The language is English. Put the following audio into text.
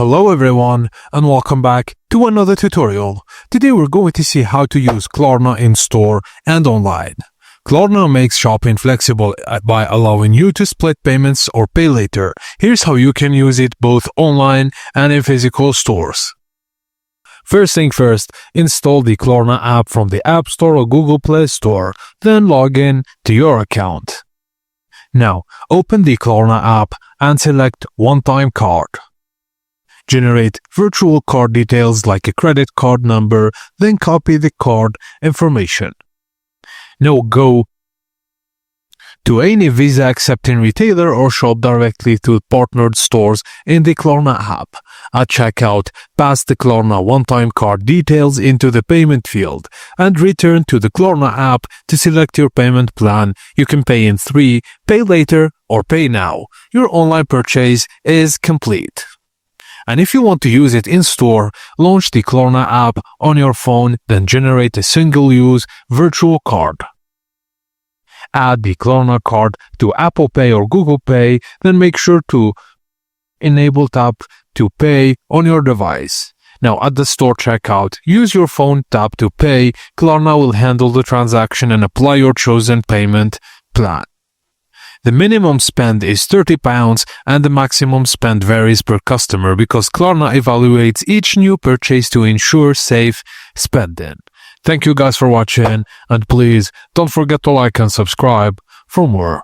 Hello everyone and welcome back to another tutorial. Today we're going to see how to use Klarna in store and online. Klarna makes shopping flexible by allowing you to split payments or pay later. Here's how you can use it both online and in physical stores. First thing first, install the Klarna app from the App Store or Google Play Store, then log in to your account. Now, open the Klarna app and select one-time card. Generate virtual card details like a credit card number, then copy the card information. Now go to any Visa accepting retailer or shop directly to partnered stores in the Klarna app. At checkout, pass the Klarna one-time card details into the payment field and return to the Klarna app to select your payment plan. You can pay in 3, pay later, or pay now. Your online purchase is complete. And if you want to use it in store, launch the Klarna app on your phone, then generate a single-use virtual card. Add the Klarna card to Apple Pay or Google Pay, then make sure to enable Tap to Pay on your device. Now at the store checkout, use your phone tap to pay. Klarna will handle the transaction and apply your chosen payment plan. The minimum spend is £30 and the maximum spend varies per customer because Klarna evaluates each new purchase to ensure safe spending. Thank you guys for watching and please don't forget to like and subscribe for more.